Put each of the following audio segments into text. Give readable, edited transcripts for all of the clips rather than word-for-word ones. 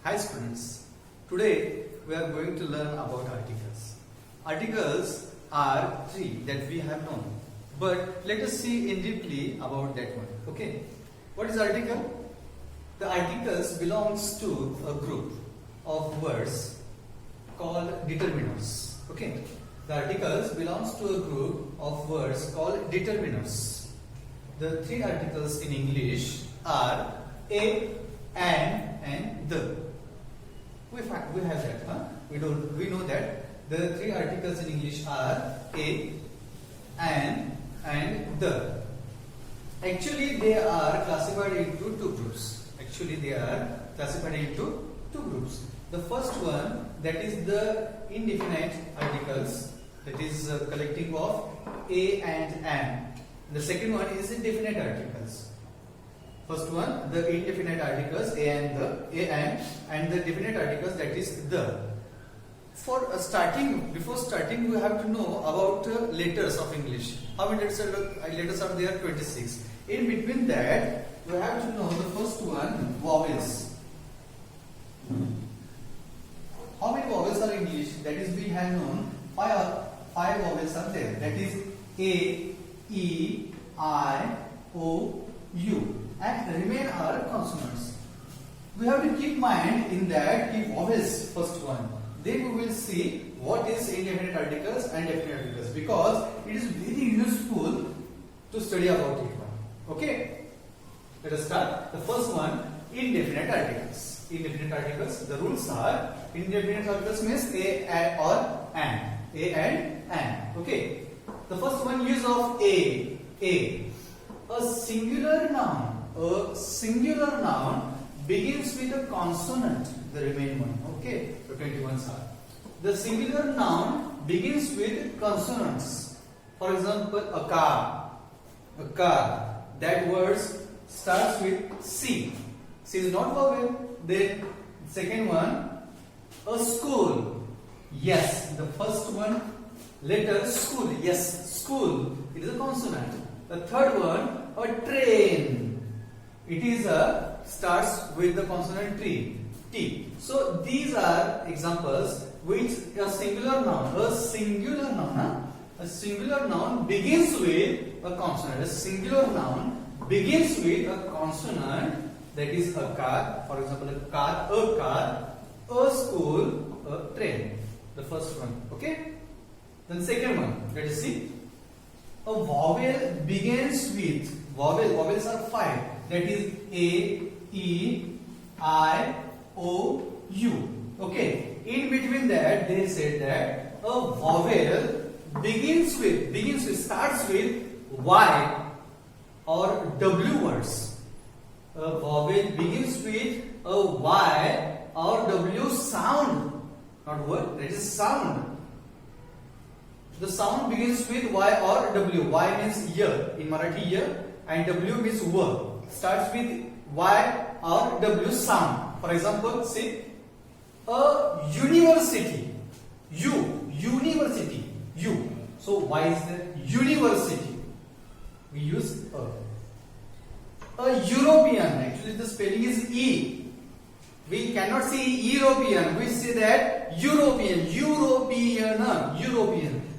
Hi students, today we are going to learn about articles. Articles are three that we have known, but let us see in deeply about that one. Okay, what is article? The articles belongs to a group of words called determiners. Okay, the articles belongs to a group of words called determiners. The three articles in English are a, and the. We have that, huh? We know that the three articles in English are a, and the. Actually, they are classified into two groups. The first one, that is the indefinite articles, that is collecting of a and an. The second one is indefinite articles. First one, the indefinite articles a and the definite articles, that is the. Before starting, we have to know about letters of English. How many letters are there? 26. In between that, we have to know the first one, vowels. How many vowels are in English? That is, we have known five vowels are there. That is a, e, I, o, u. And remain are consonants. We have to keep mind in that keep vowels first one. Then we will see what is indefinite articles and definite articles, because it is very useful to study about it one. Okay, let us start. The first one, indefinite articles. Indefinite articles, the rules are indefinite articles means a or an. A and an. Okay. The first one, use of a. A singular noun. A singular noun begins with a consonant, the remaining one. Okay, the 21s are. The singular noun begins with consonants. For example, a car. That word starts with C. C is not vowel. Then second one, a school. Yes, the first one, letter school. Yes, school. It is a consonant. The third one, a train. It is starts with the consonant T. So these are examples which a singular noun begins with a consonant. A singular noun begins with a consonant, that is a car. For example, a car, a school, a train. The first one. Okay. Then second one. Let us see. A vowel begins with vowels are five. That is a, e, I, o, u. Okay. In between that, they said that a vowel starts with y or w words. A vowel begins with a y or w sound, not word. That is sound. The sound begins with y or w. Y means year in Marathi, year, and w means word. Starts with y or w sound. For example, say a university. University. U. So y is there? University. We use a. A European. Actually, the spelling is e. We cannot say European. We say that European. European.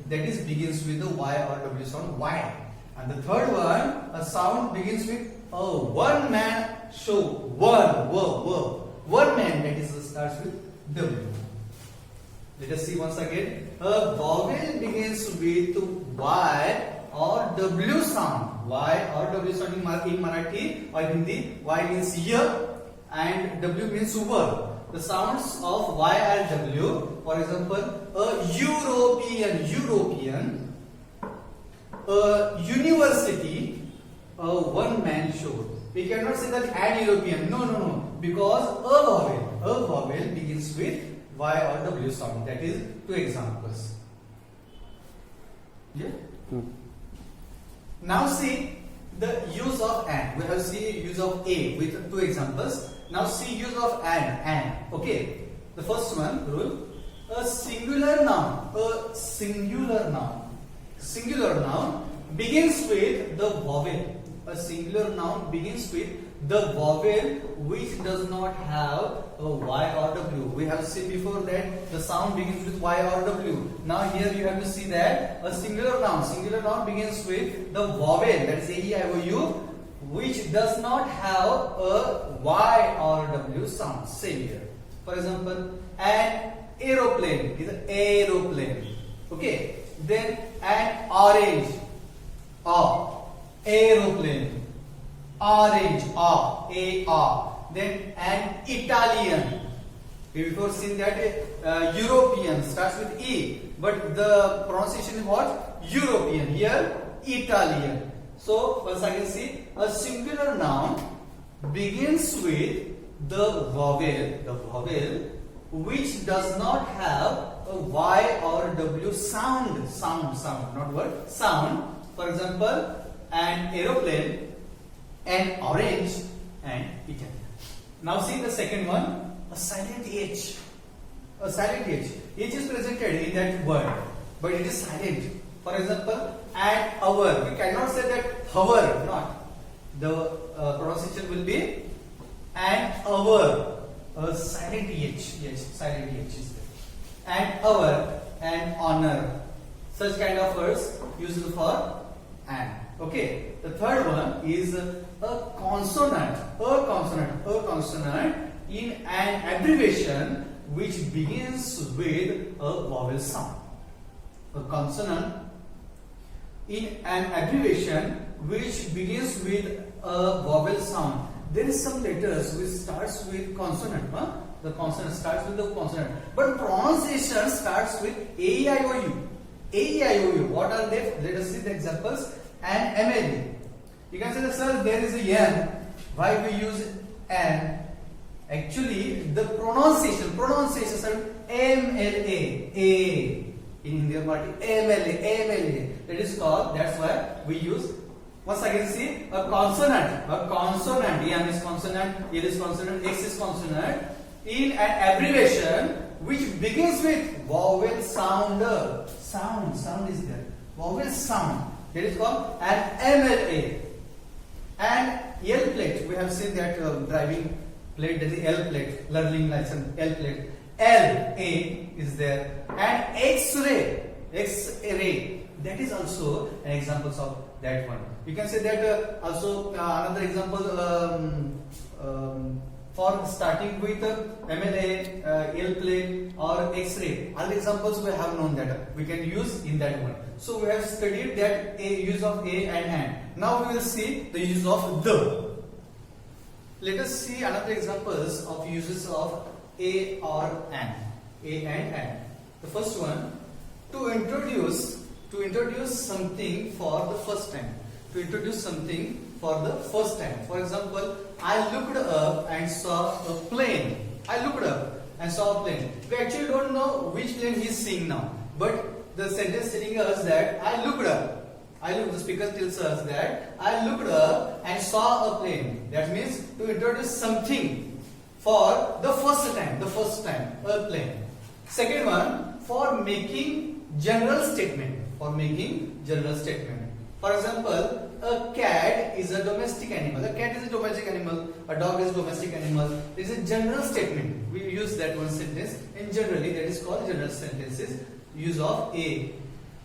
That is begins with the y or w sound. Y. And the third one, a sound begins with a one man show. One man, that is starts with W. Let us see once again. A vowel begins with Y or W sound. Y or W sound in Marathi or Hindi. Y means year and W means word. The sounds of Y and W. For example, a European. A university, a one-man show. We cannot say that an European. No. Because a vowel begins with Y or W sound. That is two examples. Yeah. Now see the use of an. We have seen use of a with two examples. Now see use of an. Okay. The first one rule. A singular noun. Singular noun begins with the vowel. A singular noun begins with the vowel which does not have a Y or W. We have seen before that the sound begins with Y or W. Now here you have to see that a singular noun begins with the vowel, that is A, E, I, O, U, which does not have a Y or W sound. Same here. For example, an aeroplane is an aeroplane. Okay. Then an orange, aeroplane, orange, A. Then an Italian. We before seen that European starts with E, but the pronunciation is what? European. Here Italian. So once I can see a singular noun begins with the vowel which does not have a Y or W sound, not word, sound. For example, an aeroplane, an orange, and Italian. Now see the second one, a silent H. A silent H. H is presented in that word, but it is silent. For example, an hour. We cannot say that hour, not. The pronunciation will be an hour. A silent H. Yes, silent H is there. An hour, an honor. Such kind of words used for an. Okay. The third one is a consonant. A consonant in an abbreviation which begins with a vowel sound. A consonant in an abbreviation which begins with a vowel sound. There is some letters which starts with consonant. The consonant starts with the consonant, but pronunciation starts with A-E-I-O-U. A-E-I-O-U. What are they? Let us see the examples. An MLA. You can say that, sir, there is a N. Why we use N? Actually, the pronunciation sir, MLA. A. In Indian party, MLA. That is called. That's why we use. Once again, see a consonant. M is consonant, L is consonant, X is consonant in an abbreviation which begins with vowel sound. Sound is there. Vowel sound. That is called an MLA. And L plate. We have seen that driving plate. That is L plate. Learning license. L plate. LA is there. And X-ray. That is also an example of that one. You can say that also another example for starting with MLA, L plate or X-ray. All examples we have known that we can use in that one. So we have studied that use of A and an. Now we will see the use of the. Let us see another examples of uses of A or an. A and an. The first one, to introduce something for the first time. For example, I looked up and saw a plane. We actually don't know which plane he is seeing now. But the sentence telling us that I looked up. The speaker tells us that I looked up and saw a plane. That means to introduce something for the first time, a plane. Second one, for making general statement. For example, a cat is a domestic animal. A dog is a domestic animal. It is a general statement. We use that one sentence. And generally, that is called general sentences. Use of A.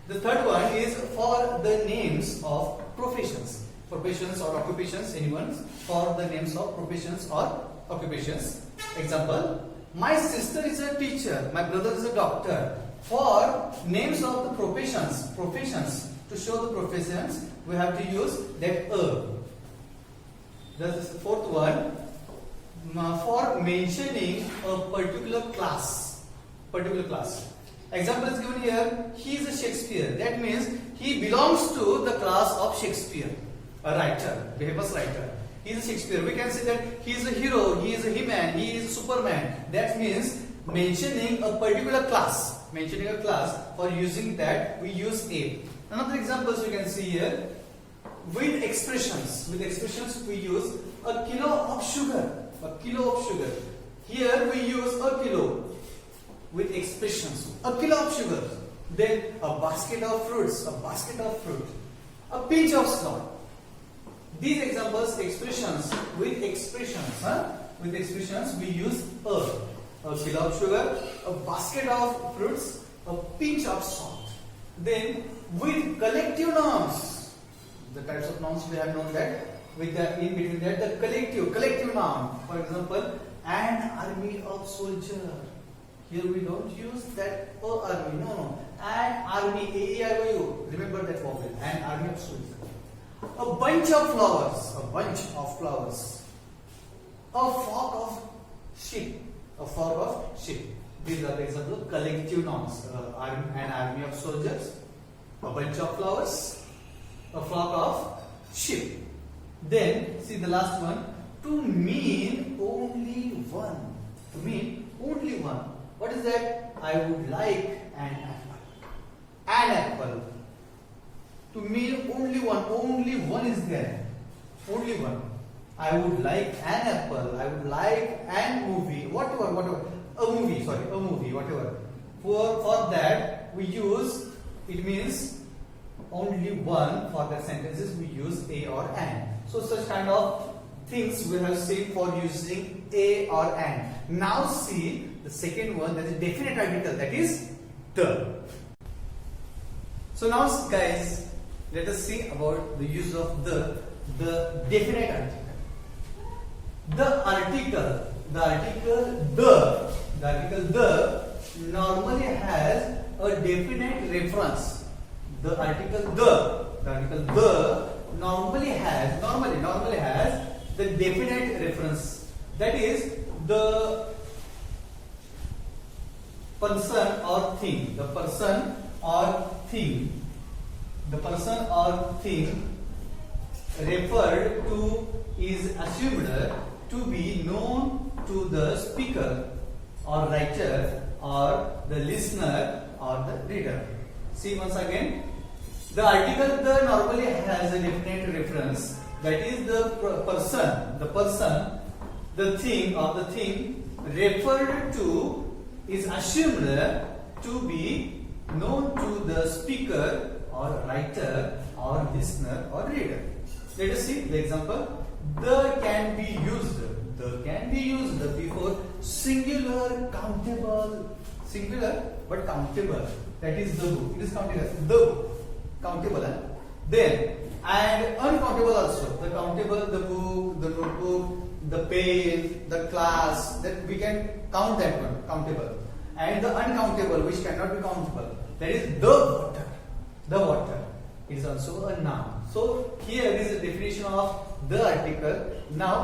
The third one is for the names of professions. Professions or occupations, anyone. For the names of professions or occupations. Example, my sister is a teacher. My brother is a doctor. For names of the professions, to show the professions, we have to use that a. The fourth one, for mentioning a particular class. Example is given here. He is a Shakespeare. That means he belongs to the class of Shakespeare, a writer, famous writer. He is a Shakespeare. We can say that he is a hero. He is a He-Man. He is a Superman. That means mentioning a particular class. For using that, we use A. Another examples you can see here. With expressions we use a kilo of sugar. Here we use a kilo with expressions. A kilo of sugar. Then a basket of fruits. A pinch of salt. these examples, expressions, with expressions we use a kilo of sugar, a basket of fruits, a pinch of salt. Then with collective nouns, the types of nouns we have known that, with the in between that the collective noun. For example, an army of soldiers. Here we don't use that army. No. An army, A-E-I-O-U. Remember that vowel. An army of soldiers. A bunch of flowers. A flock of sheep. These are the examples of collective nouns. An army of soldiers, a bunch of flowers, a flock of sheep. Then see the last one. To mean only one. What is that? I would like an apple. To mean only one. Only one is there. Only one. I would like an apple. I would like an movie. Whatever. A movie. Whatever. For that we use. It means only one. For the sentences we use a or an. So such kind of things we have seen for using a or an. Now see the second one, that is definite article, that is the. So now guys, let us see about the use of the definite article. The article the normally has a definite reference. The article the normally has the definite reference, that is the person or thing. The person or thing referred to is assumed to be known to the speaker or writer or the listener or the reader. See once again, the article the normally has a definite reference, that is the person, the thing or the thing referred to is assumed to be known to the speaker or writer or listener or reader. Let us see the example. The can be used before singular but countable, that is the book. It is counted as the book, countable. Then and uncountable also, the countable, the book, the notebook, the pen, the class, that we can count that one, countable. And the uncountable, which cannot be countable, that is the water. It is also a noun. So here is the definition of the article. Now